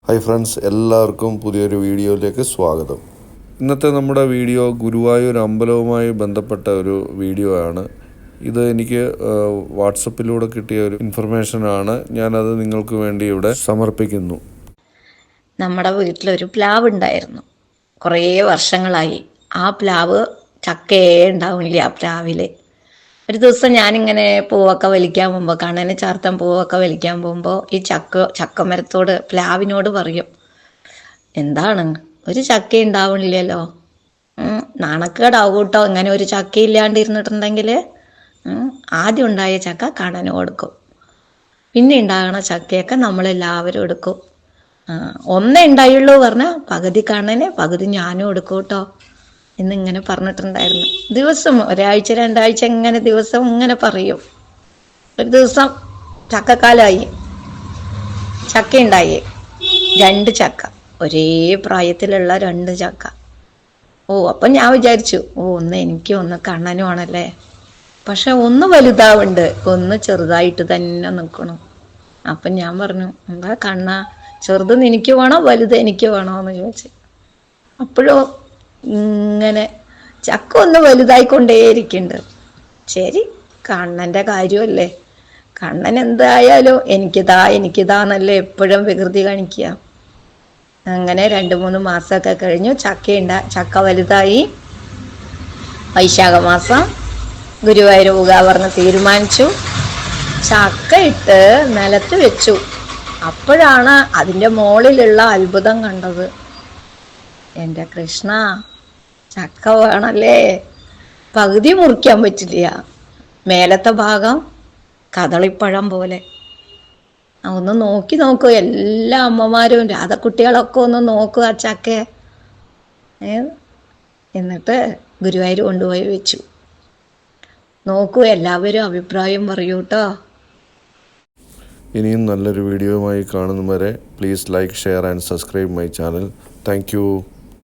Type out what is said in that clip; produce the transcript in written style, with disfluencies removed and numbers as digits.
Hi friends, എല്ലാവർക്കും പുതിയൊരു വീഡിയോയിലേക്ക് സ്വാഗതം. ഇന്നത്തെ നമ്മുടെ വീഡിയോ ഗുരുവായൂർ അമ്പലവുമായി ബന്ധപ്പെട്ട ഒരു വീഡിയോ ആണ്. ഇത് എനിക്ക് വാട്സപ്പിലൂടെ കിട്ടിയ ഒരു ഇൻഫർമേഷനാണ്. ഞാനത് നിങ്ങൾക്ക് വേണ്ടി ഇവിടെ സമർപ്പിക്കുന്നു. നമ്മുടെ വീട്ടിലൊരു പ്ലാവ് ഉണ്ടായിരുന്നു. കുറേ വർഷങ്ങളായി ആ പ്ലാവ് ചക്കയേ ഉണ്ടാവില്ല. ആ പ്ലാവിൽ ഒരു ദിവസം ഞാനിങ്ങനെ പൂവൊക്കെ വലിക്കാൻ പോകുമ്പോൾ, കണ്ണന് ചാർത്താൻ പൂവൊക്കെ വലിക്കാൻ പോകുമ്പോൾ ഈ ചക്കമരത്തോട് പ്ലാവിനോട് പറയും, എന്താണ് ഒരു ചക്ക ഉണ്ടാവണില്ലല്ലോ, നാണക്കേടാവും കേട്ടോ ഇങ്ങനെ ഒരു ചക്ക ഇല്ലാണ്ടിരുന്നിട്ടുണ്ടെങ്കിൽ. ആദ്യം ഉണ്ടായ ചക്ക കണ്ണന് കൊടുക്കും, പിന്നെ ഉണ്ടാകണ ചക്കയൊക്കെ നമ്മളെല്ലാവരും എടുക്കും. ഒന്നേ ഉണ്ടായുള്ളൂ പറഞ്ഞാൽ പകുതി കണ്ണന് പകുതി ഞാനും എടുക്കും കേട്ടോ എന്നിങ്ങനെ പറഞ്ഞിട്ടുണ്ടായിരുന്നു. ദിവസം ഒരാഴ്ച രണ്ടാഴ്ച ഇങ്ങനെ ദിവസം ഇങ്ങനെ പറയും. ഒരു ദിവസം ചക്കക്കാലായി, ചക്ക ഉണ്ടായി, 2 ചക്ക, ഒരേ പ്രായത്തിലുള്ള 2 ചക്ക. അപ്പം ഞാൻ വിചാരിച്ചു, ഒന്ന് എനിക്ക് ഒന്ന് കണ്ണനുമാണല്ലേ. പക്ഷെ ഒന്ന് വലുതാവുണ്ട്, ഒന്ന് ചെറുതായിട്ട് തന്നെ നിൽക്കണം. അപ്പം ഞാൻ പറഞ്ഞു, എന്താ കണ്ണ, ചെറുത് എനിക്ക് വേണോ വലുത് എനിക്ക് വേണോ എന്ന് ചോദിച്ചു. അപ്പോഴും ഇങ്ങനെ ചക്ക ഒന്ന് വലുതായിക്കൊണ്ടേയിരിക്കുന്നുണ്ട്. ശരി, കണ്ണൻ്റെ കാര്യമല്ലേ, കണ്ണൻ എന്തായാലും എനിക്കിതാന്നല്ലേ എപ്പോഴും വികൃതി കാണിക്കുക. അങ്ങനെ 2-3 മാസമൊക്കെ കഴിഞ്ഞു. ചക്ക വലുതായി. വൈശാഖ മാസം ഗുരുവായൂർ പോകാൻ പറഞ്ഞ് തീരുമാനിച്ചു. ചക്ക ഇട്ട് നിലത്ത് വെച്ചു. അപ്പോഴാണ് അതിൻ്റെ മുകളിലുള്ള അത്ഭുതം കണ്ടത്. എൻ്റെ കൃഷ്ണ, ചക്ക വേണല്ലേ, പകുതി മുറിക്കാൻ പറ്റില്ല. മേലത്തെ ഭാഗം കദളിപ്പഴം പോലെ. ഒന്ന് നോക്കൂ, എല്ലാ അമ്മമാരും രാധക്കുട്ടികളൊക്കെ ഒന്ന് നോക്കുക ആ ചക്ക. എന്നിട്ട് ഗുരുവായൂർ കൊണ്ടുപോയി വെച്ചു. നോക്കൂ, എല്ലാവരും അഭിപ്രായം പറയൂ കേട്ടോ. ഇനിയും നല്ലൊരു വീഡിയോയുമായി കാണുന്നവരെ please like, share and subscribe my channel. Thank you.